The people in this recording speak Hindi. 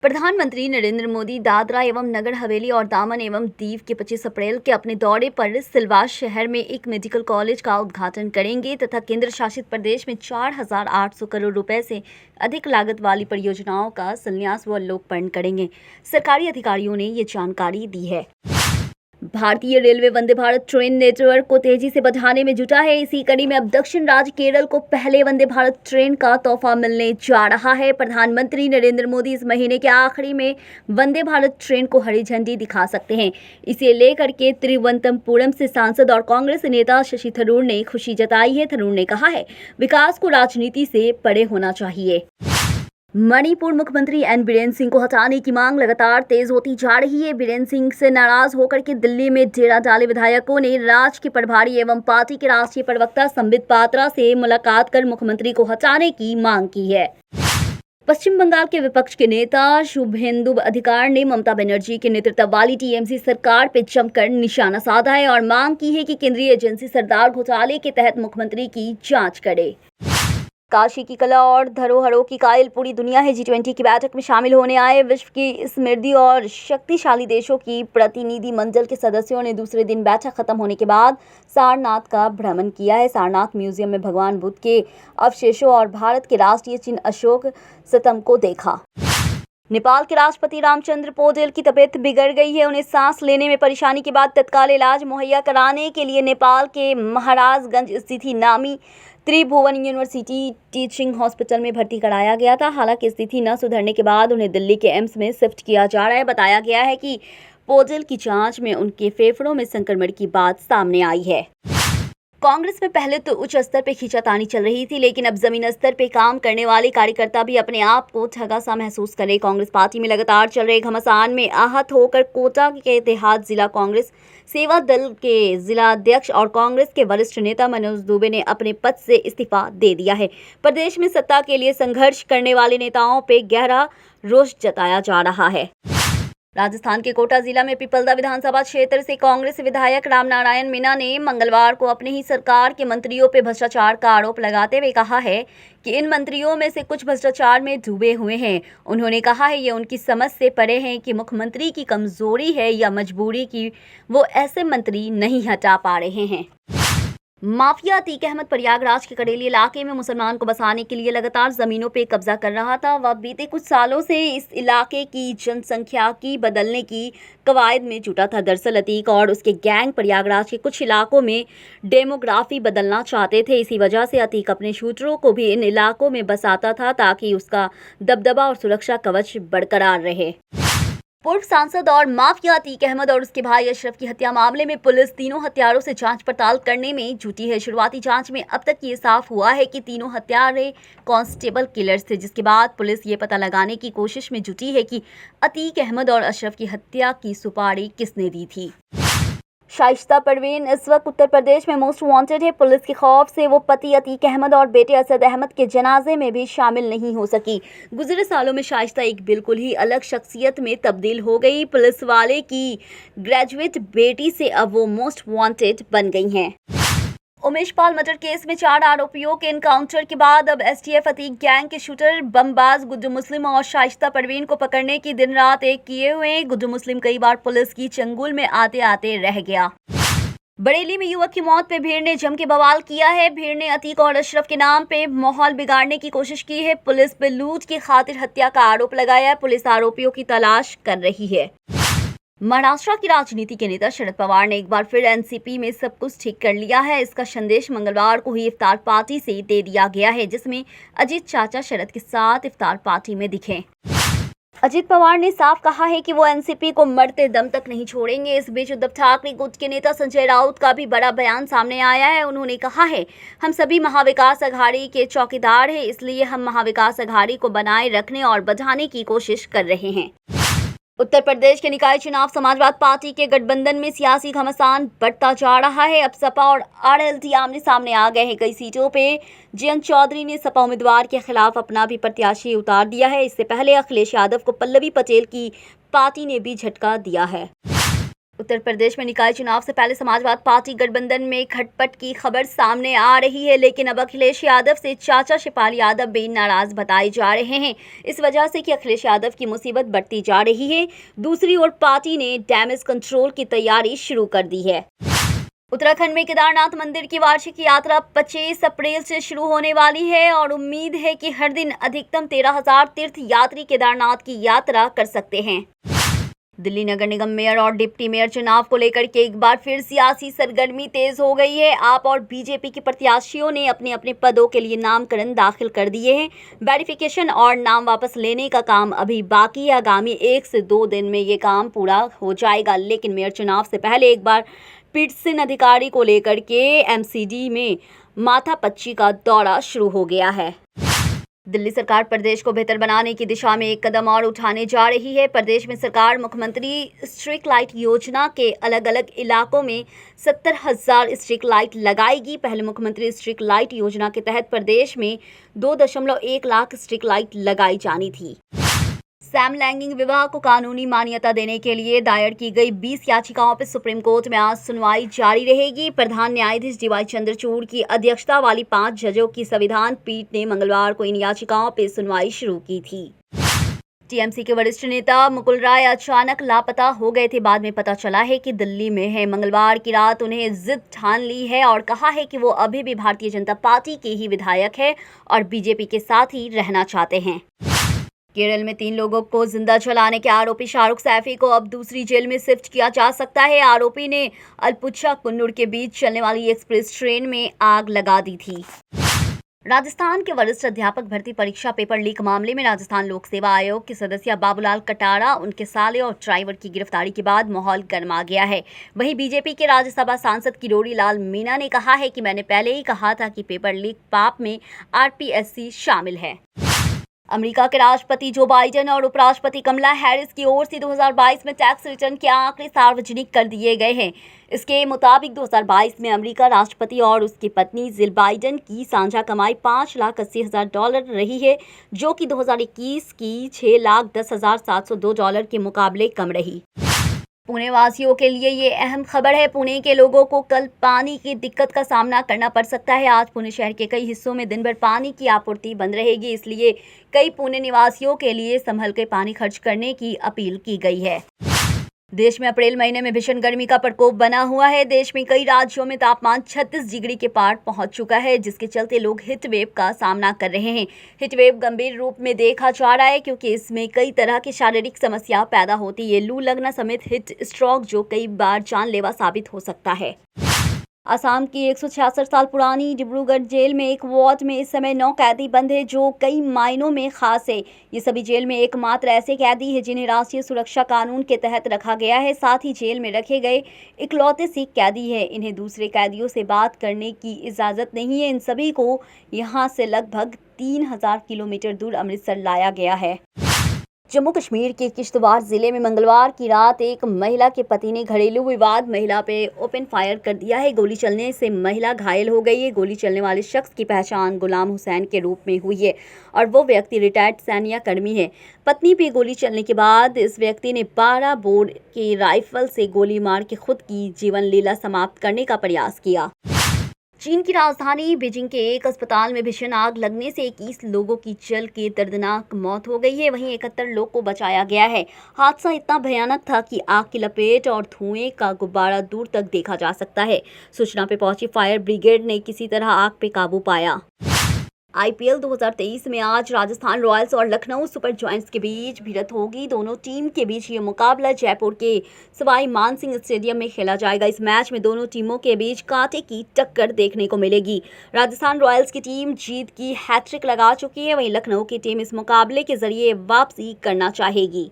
प्रधानमंत्री नरेंद्र मोदी दादरा एवं नगर हवेली और दामन एवं दीव के 25 अप्रैल के अपने दौरे पर सिलवास शहर में एक मेडिकल कॉलेज का उद्घाटन करेंगे तथा केंद्र शासित प्रदेश में 4,800 करोड़ रुपए से अधिक लागत वाली परियोजनाओं का शिलान्यास व लोकार्पण करेंगे। सरकारी अधिकारियों ने ये जानकारी दी है। भारतीय railway Vande Bharat train network को तेजी से बढ़ाने में जुटा है। इसी कड़ी में अब दक्षिण राज्य केरल को पहले वंदे भारत ट्रेन का तोहफा मिलने जा रहा है। प्रधानमंत्री नरेंद्र मोदी इस महीने के आखिरी में वंदे भारत ट्रेन को हरी झंडी दिखा सकते हैं। इसे लेकर के तिरुवनंतपुरम से सांसद और कांग्रेस नेता शशि थरूर ने खुशी जताई है। थरूर ने कहा है, विकास को राजनीति से परे होना चाहिए। मणिपुर मुख्यमंत्री एन बीरेन सिंह को हटाने की मांग लगातार तेज होती जा रही है। बीरेन सिंह से नाराज होकर के दिल्ली में डेरा डाले विधायकों ने राज्य के प्रभारी एवं पार्टी के राष्ट्रीय प्रवक्ता संबित पात्रा से मुलाकात कर मुख्यमंत्री को हटाने की मांग की है। पश्चिम बंगाल के विपक्ष के नेता शुभेंदु अधिकारी ने ममता बनर्जी के नेतृत्व वाली टीएमसी सरकार पर जमकर निशाना साधा है और मांग की है कि केंद्रीय एजेंसी सरदार घोटाले के तहत मुख्यमंत्री की जांच करे। काशी की कला और धरोहरों की कायल पूरी दुनिया है। G20 की बैठक में शामिल होने आए विश्व की समृद्ध और शक्तिशाली देशों की प्रतिनिधि मंडल के सदस्यों ने दूसरे दिन बैठक खत्म होने के बाद सारनाथ का भ्रमण किया है। सारनाथ म्यूजियम में भगवान बुद्ध के अवशेषों और भारत के राष्ट्रीय चिन्ह अशोक स्तंभ को देखा। नेपाल के राष्ट्रपति रामचंद्र पौडेल की तबीयत बिगड़ गई है। उन्हें सांस लेने में परेशानी के बाद तत्काल इलाज मुहैया कराने के लिए नेपाल के महाराजगंज स्थित नामी त्रिभुवन यूनिवर्सिटी टीचिंग हॉस्पिटल में भर्ती कराया गया था। हालांकि स्थिति न सुधरने के बाद उन्हें दिल्ली के एम्स में शिफ्ट किया जा रहा है। बताया गया है कि पौडेल की जांच में उनके फेफड़ों में संक्रमण की बात सामने आई है। कांग्रेस में पहले तो उच्च स्तर पर खींचातानी चल रही थी, लेकिन अब जमीन स्तर पर काम करने वाले कार्यकर्ता भी अपने आप को ठगा सा महसूस कर रहे। कांग्रेस पार्टी में लगातार चल रहे घमासान में आहत होकर कोटा के देहात जिला कांग्रेस सेवा दल के जिलाध्यक्ष और कांग्रेस के वरिष्ठ नेता मनोज दुबे ने अपने पद से इस्तीफा दे दिया है। प्रदेश में सत्ता के लिए संघर्ष करने वाले नेताओं पर गहरा रोष जताया जा रहा है। राजस्थान के कोटा जिला में पिपलदा विधानसभा क्षेत्र से कांग्रेस विधायक रामनारायण मीणा ने मंगलवार को अपनी ही सरकार के मंत्रियों पर भ्रष्टाचार का आरोप लगाते हुए कहा है कि इन मंत्रियों में से कुछ भ्रष्टाचार में डूबे हुए हैं। उन्होंने कहा है, ये उनकी समझ से परे है कि मुख्यमंत्री की कमजोरी है या मजबूरी की वो ऐसे मंत्री नहीं हटा पा रहे हैं। माफिया अतीक अहमद प्रयागराज के करेली इलाके में मुसलमान को बसाने के लिए लगातार जमीनों पर कब्जा कर रहा था। वह बीते कुछ सालों से इस इलाके की जनसंख्या की बदलने की कवायद में जुटा था। दरअसल अतीक और उसके गैंग प्रयागराज के कुछ इलाकों में डेमोग्राफी बदलना चाहते थे। इसी वजह से अतीक अपने शूटरों को भी इन इलाकों में बसाता था ताकि उसका दबदबा और सुरक्षा कवच बरकरार रहे। पूर्व सांसद और माफिया अतीक अहमद और उसके भाई अशरफ की हत्या मामले में पुलिस तीनों हत्यारों से जांच पड़ताल करने में जुटी है। शुरुआती जांच में अब तक ये साफ हुआ है कि तीनों हत्यारे कांस्टेबल किलर्स थे, जिसके बाद पुलिस ये पता लगाने की कोशिश में जुटी है कि अतीक अहमद और अशरफ की हत्या की सुपारी किसने दी थी। शाइस्ता परवीन इस वक्त उत्तर प्रदेश में मोस्ट वांटेड है। पुलिस के खौफ से वो पति अतीक अहमद और बेटे असद अहमद के जनाजे में भी शामिल नहीं हो सकी। गुज़रे सालों में शाइस्ता एक बिल्कुल ही अलग शख्सियत में तब्दील हो गई। पुलिस वाले की ग्रेजुएट बेटी से अब वो मोस्ट वांटेड बन गई हैं। उमेश पाल मर्डर केस में 4 आरोपियों के एनकाउंटर के बाद अब एसटीएफ अतीक गैंग के शूटर बमबाज गुड्डू मुस्लिम और शाइस्ता परवीन को पकड़ने की दिन रात एक किए हुए। गुड्डू मुस्लिम कई बार पुलिस की चंगुल में आते आते रह गया। बरेली में युवक की मौत पे भीड़ ने जम के बवाल किया है। भीड़ ने अतीक और अशरफ के नाम पे माहौल बिगाड़ने की कोशिश की है। पुलिस पे लूट की खातिर हत्या का आरोप लगाया है। पुलिस आरोपियों की तलाश कर रही है। महाराष्ट्र की राजनीति के नेता शरद पवार ने एक बार फिर एनसीपी में सब कुछ ठीक कर लिया है। इसका संदेश मंगलवार को ही इफ्तार पार्टी से दे दिया गया है, जिसमें अजीत चाचा शरद के साथ इफ्तार पार्टी में दिखे। अजीत पवार ने साफ कहा है कि वो एनसीपी को मरते दम तक नहीं छोड़ेंगे। इस बीच उद्धव ठाकरे गुट के नेता संजय राउत का भी बड़ा बयान सामने आया है। उन्होंने कहा है, हम सभी महाविकास अघाड़ी के चौकीदार हैं, इसलिए हम महाविकास अघाड़ी को बनाए रखने और बढ़ाने की कोशिश कर रहे हैं। उत्तर प्रदेश के निकाय चुनाव समाजवाद पार्टी के गठबंधन में सियासी घमासान बढ़ता जा रहा है। अब सपा और आरएलडी आमने सामने आ गए हैं। कई सीटों पे जयंत चौधरी ने सपा उम्मीदवार के खिलाफ अपना भी प्रत्याशी उतार दिया है। इससे पहले अखिलेश यादव को पल्लवी पटेल की पार्टी ने भी झटका दिया है। उत्तर प्रदेश में निकाय चुनाव से पहले समाजवादी पार्टी गठबंधन में खटपट की खबर सामने आ रही है, लेकिन अब अखिलेश यादव से चाचा शिवपाल यादव भी नाराज बताए जा रहे हैं, इस वजह से कि अखिलेश यादव की मुसीबत बढ़ती जा रही है। दूसरी ओर पार्टी ने डैमेज कंट्रोल की तैयारी शुरू कर दी है। उत्तराखंड में केदारनाथ मंदिर की वार्षिक यात्रा 25 अप्रैल से शुरू होने वाली है और उम्मीद है कि हर दिन अधिकतम 13,000 तीर्थ यात्री केदारनाथ की यात्रा कर सकते हैं। दिल्ली नगर निगम मेयर और डिप्टी मेयर चुनाव को लेकर के एक बार फिर सियासी सरगर्मी तेज हो गई है। आप और बीजेपी के प्रत्याशियों ने अपने अपने पदों के लिए नामकरण दाखिल कर दिए हैं। वेरिफिकेशन और नाम वापस लेने का काम अभी बाकी है। आगामी 1 से 2 दिन में ये काम पूरा हो जाएगा, लेकिन मेयर चुनाव से पहले एक बार पिटसिन अधिकारी को लेकर के एमसीडी में माथापच्ची का दौरा शुरू हो गया है। दिल्ली सरकार प्रदेश को बेहतर बनाने की दिशा में एक कदम और उठाने जा रही है। प्रदेश में सरकार मुख्यमंत्री स्ट्रीट लाइट योजना के अलग अलग इलाकों में 70,000 स्ट्रीट लाइट लगाएगी। पहले मुख्यमंत्री स्ट्रीट लाइट योजना के तहत प्रदेश में 2.1 लाख स्ट्रीट लाइट लगाई जानी थी। समलैंगिक विवाह को कानूनी मान्यता देने के लिए दायर की गई 20 याचिकाओं पर सुप्रीम कोर्ट में आज सुनवाई जारी रहेगी। प्रधान न्यायाधीश डीवाई चंद्रचूड़ की अध्यक्षता वाली 5 जजों की संविधान पीठ ने मंगलवार को इन याचिकाओं पर सुनवाई शुरू की थी। टीएमसी के वरिष्ठ नेता मुकुल राय अचानक लापता हो गए थे। बाद में पता चला है कि दिल्ली में है। मंगलवार की रात उन्हें जिद ठान ली है और कहा है कि वो अभी भी भारतीय जनता पार्टी के ही विधायक है और बीजेपी के साथ ही रहना चाहते हैं। केरल में 3 लोगों को जिंदा जलाने के आरोपी शाहरुख सैफी को अब दूसरी जेल में शिफ्ट किया जा सकता है। आरोपी ने अलपुझा कुन्नूर के बीच चलने वाली एक्सप्रेस ट्रेन में आग लगा दी थी। राजस्थान के वरिष्ठ अध्यापक भर्ती परीक्षा पेपर लीक मामले में राजस्थान लोक सेवा आयोग के सदस्य बाबूलाल कटारा, उनके साले और ड्राइवर की गिरफ्तारी के बाद माहौल गर्मा गया है। वहीं बीजेपी के राज्यसभा सांसद किरोड़ी लाल मीणा ने कहा है कि मैंने पहले ही कहा था कि पेपर लीक पाप में आरपीएससी शामिल है। अमेरिका के राष्ट्रपति जो बाइडेन और उपराष्ट्रपति कमला हैरिस की ओर से 2022 में टैक्स रिटर्न के आंकड़े सार्वजनिक कर दिए गए हैं। इसके मुताबिक 2022 में अमेरिका राष्ट्रपति और उसकी पत्नी जिल बाइडेन की साझा कमाई $5,80,000 रही है, जो कि 2021 की $6,10,702 के मुकाबले कम रही। पुणे वासियों के लिए ये अहम खबर है। पुणे के लोगों को कल पानी की दिक्कत का सामना करना पड़ सकता है। आज पुणे शहर के कई हिस्सों में दिन भर पानी की आपूर्ति बंद रहेगी, इसलिए कई पुणे निवासियों के लिए संभल के पानी खर्च करने की अपील की गई है। देश में अप्रैल महीने में भीषण गर्मी का प्रकोप बना हुआ है। देश में कई राज्यों में तापमान 36 डिग्री के पार पहुंच चुका है, जिसके चलते लोग हीट वेव का सामना कर रहे हैं। हीट वेव गंभीर रूप में देखा जा रहा है क्योंकि इसमें कई तरह की शारीरिक समस्या पैदा होती है। लू लगना समेत हीट स्ट्रोक जो कई बार जानलेवा साबित हो सकता है। असम की 166 साल पुरानी डिब्रूगढ़ जेल में एक वार्ड में इस समय 9 कैदी बंद है, जो कई मायनों में खास है। ये सभी जेल में एकमात्र ऐसे कैदी हैं जिन्हें राष्ट्रीय सुरक्षा कानून के तहत रखा गया है। साथ ही जेल में रखे गए इकलौते सिख कैदी हैं। इन्हें दूसरे कैदियों से बात करने की इजाज़त नहीं है। इन सभी को यहाँ से लगभग 3000 किलोमीटर दूर अमृतसर लाया गया है। जम्मू कश्मीर के किश्तवाड़ जिले में मंगलवार की रात एक महिला के पति ने घरेलू विवाद महिला पे ओपन फायर कर दिया है। गोली चलने से महिला घायल हो गई है। गोली चलने वाले शख्स की पहचान गुलाम हुसैन के रूप में हुई है और वो व्यक्ति रिटायर्ड सैन्य कर्मी है। पत्नी पे गोली चलने के बाद इस व्यक्ति ने 12 बोर की राइफल से गोली मार के खुद की जीवन लीला समाप्त करने का प्रयास किया। चीन की राजधानी बीजिंग के एक अस्पताल में भीषण आग लगने से 21 लोगों की जल के दर्दनाक मौत हो गई है। वहीं 71 लोग को बचाया गया है। हादसा इतना भयानक था कि आग की लपेट और धुएं का गुब्बारा दूर तक देखा जा सकता है। सूचना पर पहुंची फायर ब्रिगेड ने किसी तरह आग पे काबू पाया। आईपीएल 2023 में आज राजस्थान रॉयल्स और लखनऊ सुपर जायंट्स के बीच भिड़ंत होगी। दोनों टीम के बीच ये मुकाबला जयपुर के सवाई मानसिंह स्टेडियम में खेला जाएगा। इस मैच में दोनों टीमों के बीच कांटे की टक्कर देखने को मिलेगी। राजस्थान रॉयल्स की टीम जीत की हैट्रिक लगा चुकी है, वहीं लखनऊ की टीम इस मुकाबले के जरिए वापसी करना चाहेगी।